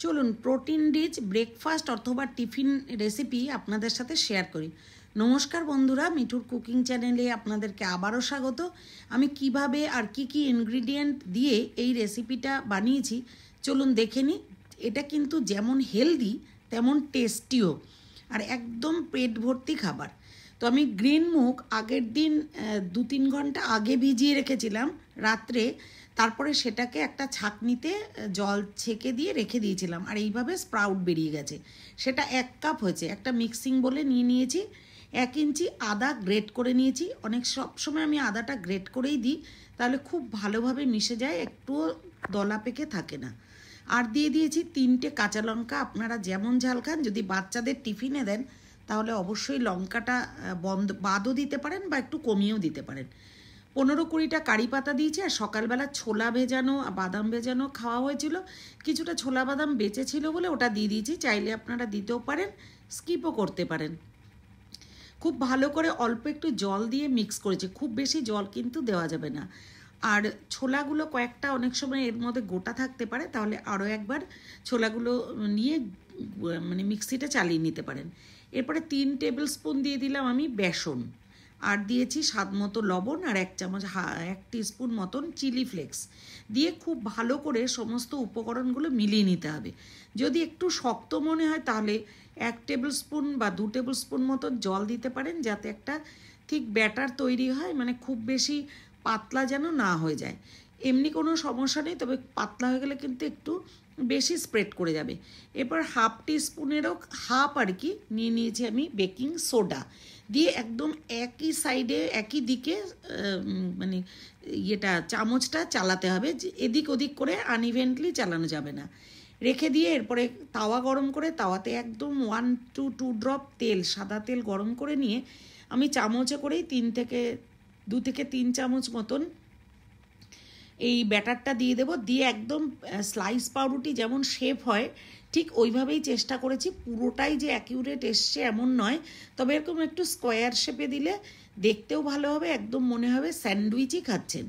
চলুন protein rich breakfast অথবা tiffin recipe আপনাদের সাথে শেয়ার করি। নমস্কার বন্ধুরা, মিঠুর কুকিং চ্যানেলে আপনাদেরকে আবারও স্বাগত। আমি কিভাবে আর কি ইনগ্রিডিয়েন্ট দিয়ে এই রেসিপিটা বানিয়েছি চলুন দেখে নিই। এটা কিন্তু যেমন হেলদি তেমন টেস্টিও আর একদম পেট ভর্তি খাবার। তো আমি গ্রিন মুগ আগের দিন 2-3 ঘন্টা আগে ভিজিয়ে রেখেছিলাম রাত্রে, তারপরে সেটাকে একটা ছাঁকনিতে জল ছেঁকে দিয়ে রেখে দিয়েছিলাম, আর এইভাবে স্প্রাউট বেরিয়ে গেছে। সেটা 1 কাপ হয়েছে। একটা মিক্সিং বলে নিয়ে নিয়েছি। 1 ইঞ্চি আদা গ্রেট করে নিয়েছি। সবসময় আমি আদাটা গ্রেট করেই দিই, তাহলে খুব ভালোভাবে মিশে যায়, একটুও দলা পেকে থাকে না। আর দিয়ে দিয়েছি 3টে কাঁচা লঙ্কা। আপনারা যেমন ঝাল খান, যদি বাচ্চাদের টিফিনে দেন তাহলে অবশ্যই লঙ্কাটা বাদও দিতে পারেন বা একটু কমিয়েও দিতে পারেন। 15-20টা কারি পাতা দিয়েছি। আর সকালবেলা ছোলা ভেজানো বাদাম ভেজানো খাওয়া হয়েছিল, কিছুটা ছোলা বাদাম বেঁচে ছিল বলে ওটা দিয়ে দিয়েছি। চাইলে আপনারা দিতেও পারেন, স্কিপও করতে পারেন। খুব ভালো করে অল্প একটু জল দিয়ে মিক্স করেছি, খুব বেশি জল কিন্তু দেওয়া যাবে না। আর ছোলাগুলো কয়েকটা অনেক সময় এর মধ্যে গোটা থাকতে পারে, তাহলে আরও একবার ছোলাগুলো নিয়ে মিক্সিটা চালিয়ে নিতে পারেন। এরপরে 3 টেবিল স্পুন দিয়ে দিলাম আমি বেসন, আর দিয়েছি স্বাদ মতো লবণ, আর 1 টিস্পুন মতন চিলি ফ্লেক্স দিয়ে খুব ভালো করে সমস্ত উপকরণগুলো মিলিয়ে নিতে হবে। যদি একটু শক্ত মনে হয় তাহলে 1 টেবিল স্পুন বা 2 টেবিল স্পুন মতো জল দিতে পারেন, যাতে একটা ঠিক ব্যাটার তৈরি হয়, খুব বেশি পাতলা যেন না হয়ে যায়। এমনি কোনো সমস্যা নেই, তবে পাতলা হয়ে গেলে কিন্তু একটু বেশি স্প্রেড করে যাবে। এরপর 1/2 টিস্পুনেরও হাফ নিয়ে নিয়েছি আমি বেকিং সোডা দিয়ে একদম একই সাইডে একই দিকে চামচটা চালাতে হবে, এদিক ওদিক করে আনইভেন্টলি চালানো যাবে না। রেখে দিয়ে এরপরে তাওয়া গরম করে তাওয়াতে একদম 1 to 2 ড্রপ তেল, সাদা তেল গরম করে নিয়ে আমি চামচে করেই 2 থেকে 3 চামচ মতন এই ব্যাটারটা দিয়ে দেবো। দিয়ে একদম স্লাইস পাউরুটি যেমন শেপ হয় ঠিক ওইভাবেই চেষ্টা করেছি। পুরোটাই যে অ্যাকিউরেট এসছে এমন নয়, তবে এরকম একটু স্কোয়ার শেপে দিলে দেখতেও ভালো হবে, একদম মনে হবে স্যান্ডউইচই খাচ্ছেন।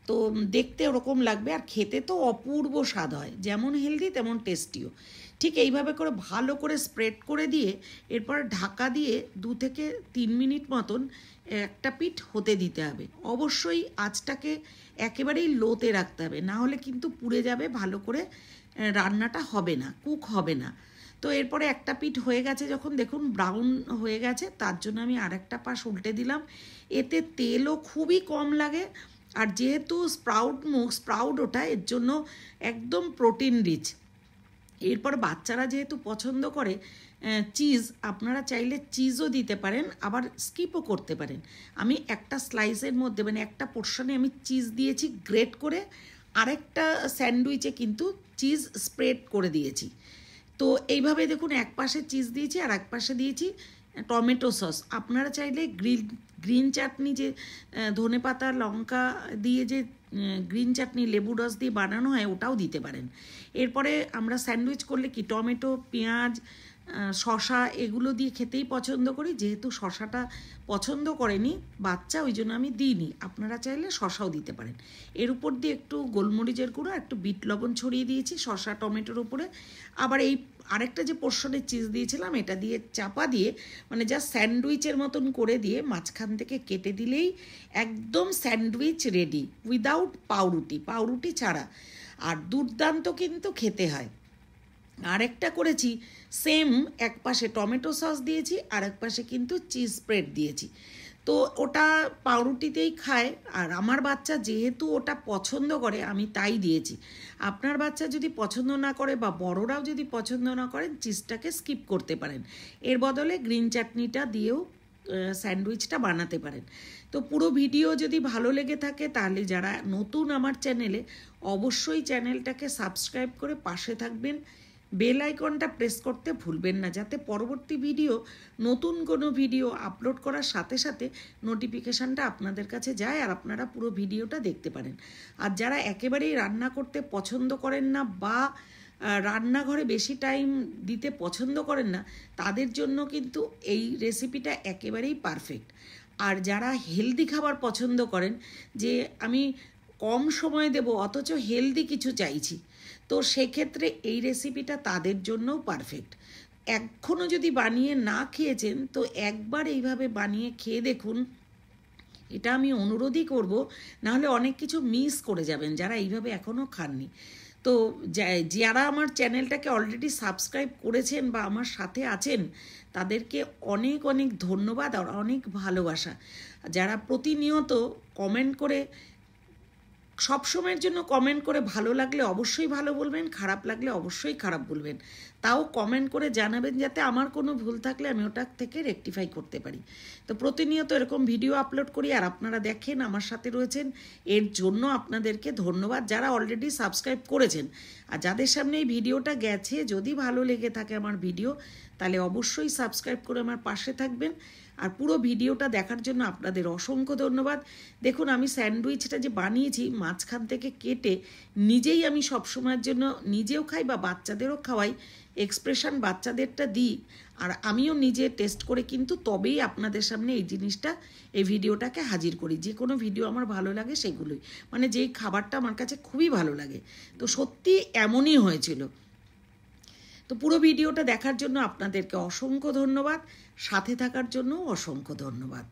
তো দেখতে ওরকম লাগবে, আর খেতে তো অপূর্ব স্বাদ হয়, যেমন হেলদি তেমন টেস্টিও। ঠিক এইভাবে করে ভালো করে স্প্রেড করে দিয়ে এরপর ঢাকা দিয়ে 2 থেকে 3 মিনিট মতন একটা পিঠ হতে দিতে হবে। অবশ্যই আঁচটাকে একেবারেই লোতে রাখতে হবে, না হলে কিন্তু পুড়ে যাবে, ভালো করে রান্নাটা হবে না, কুক হবে না। তো এরপরে একটা পিঠ হয়ে গেছে, যখন দেখুন ব্রাউন হয়ে গেছে, তার জন্য আমি আরেকটা পাশ উল্টে দিলাম। এতে তেলও খুবই কম লাগে, আর যেহেতু স্প্রাউট ওটা, এর জন্য একদম প্রোটিন রিচ। এরপর বাচ্চারা যেহেতু পছন্দ করে চিজ, আপনারা চাইলে চিজও দিতে পারেন, আবার স্কিপও করতে পারেন। আমি একটা স্লাইসের মধ্যে একটা পোর্শনে আমি চিজ দিয়েছি গ্রেট করে, আরেকটা স্যান্ডউইচে কিন্তু চিজ স্প্রেড করে দিয়েছি। তো এইভাবে দেখুন, এক পাশে চিজ দিয়েছি আর এক পাশে দিয়েছি টমেটো সস। আপনারা চাইলে গ্রিন চাটনি, যে ধনেপাতা লঙ্কা দিয়ে যে গ্রিন চাটনি লেবু রস দিয়ে বানানো হয়, ওটাও দিতে পারেন। এরপরে আমরা স্যান্ডউইচ করলে কি টমেটো, পেঁয়াজ, শশা এগুলো দিয়ে খেতেই পছন্দ করি। যেহেতু শশাটা পছন্দ করেনি বাচ্চা, ওই জন্য আমি দিইনি। আপনারা চাইলে শশাও দিতে পারেন। এর উপর দিয়ে একটু গোলমরিচের গুঁড়ো, একটু বিট লবণ ছড়িয়ে দিয়েছি শশা টমেটোর উপরে। আবার এই আরেকটা যে পোর্শনের চিজ দিয়েছিলাম, এটা দিয়ে চাপা দিয়ে যা স্যান্ডউইচের মতন করে দিয়ে মাঝখান থেকে কেটে দিলেই একদম স্যান্ডউইচ রেডি, উইদাউট পাউরুটি ছাড়া। আর দুর্দান্ত কিন্তু খেতে হয়। আরেকটা করেছি সেম, এক পাশে টমেটো সস দিয়েছি আর এক পাশে কিন্তু চিজ স্প্রেড দিয়েছি। তো ওটা পাউরুটিতেই খায়, আর আমার বাচ্চা যেহেতু ওটা পছন্দ করে আমি তাই দিয়েছি। আপনার বাচ্চা যদি পছন্দ না করে বা বড়রাও যদি পছন্দ না করেন, চিজটাকে স্কিপ করতে পারেন। এর বদলে গ্রিন চাটনিটা দিয়েও স্যান্ডউইচটা বানাতে পারেন। তো পুরো ভিডিও যদি ভালো লেগে থাকে, তাহলে যারা নতুন আমার চ্যানেলে, অবশ্যই চ্যানেলটাকে সাবস্ক্রাইব করে পাশে থাকবেন। বেল আইকনটা প্রেস করতে ভুলবেন না, যাতে পরবর্তী নতুন কোনো ভিডিও আপলোড করার সাথে সাথে নোটিফিকেশানটা আপনাদের কাছে যায়, আর আপনারা পুরো ভিডিওটা দেখতে পারেন। আর যারা একেবারেই রান্না করতে পছন্দ করেন না বা রান্নাঘরে বেশি টাইম দিতে পছন্দ করেন না, তাদের জন্য কিন্তু এই রেসিপিটা একেবারেই পারফেক্ট। আর যারা হেলদি খাবার পছন্দ করেন, যে আমি কম সময় দেব অথচ হেলদি কিছু চাইছি, তো সেক্ষেত্রে এই রেসিপিটা তাদের জন্যও পারফেক্ট। এখনও যদি বানিয়ে না খেয়েছেন তো একবার এইভাবে বানিয়ে খেয়ে দেখুন, এটা আমি অনুরোধই করব, নাহলে অনেক কিছু মিস করে যাবেন যারা এইভাবে এখনও খাননি। তো যারা আমার চ্যানেলটাকে অলরেডি সাবস্ক্রাইব করেছেন বা আমার সাথে আছেন তাদেরকে অনেক অনেক ধন্যবাদ আর অনেক ভালোবাসা। যারা প্রতিনিয়ত কমেন্ট করে, সবসময়ের জন্য কমেন্ট করে ভালো লাগলে অবশ্যই ভালো বলবেন, খারাপ লাগলে অবশ্যই খারাপ বলবেন, তাও কমেন্ট করে জানাবেন যাতে আমার কোনো ভুল থাকলে আমি ওটা থেকে রেকটিফাই করতে পারি। তো প্রতিনিয়ত এরকম ভিডিও আপলোড করি আর আপনারা দেখেন, আমার সাথে রয়েছেন, এর জন্য আপনাদেরকে ধন্যবাদ যারা অলরেডি সাবস্ক্রাইব করেছেন। আর যাদের সামনে এই ভিডিওটা গেছে, যদি ভালো লেগে থাকে আমার ভিডিও, তাহলে অবশ্যই সাবস্ক্রাইব করে আমার পাশে থাকবেন। আর পুরো ভিডিওটা দেখার জন্য আপনাদের অসংখ্য ধন্যবাদ। দেখুন আমি স্যান্ডউইচটা যে বানিয়েছি মাঝখান থেকে কেটে নিজেই আমি সবসময়ের জন্য নিজেও খাই বা বাচ্চাদেরও খাওয়াই, এক্সপ্রেশন বাচ্চাদেরটা দিই আর আমিও নিজে টেস্ট করে কিন্তু তবেই আপনাদের সামনে এই জিনিসটা, এই ভিডিওটাকে হাজির করি। যে কোনো ভিডিও আমার ভালো লাগে সেগুলোই, মানে যেই খাবারটা আমার কাছে খুবই ভালো লাগে। তো সত্যি এমনই হয়েছিল। তো পুরো ভিডিওটা দেখার জন্য আপনাদেরকে অসংখ্য ধন্যবাদ, সাথে থাকার জন্য অসংখ্য ধন্যবাদ।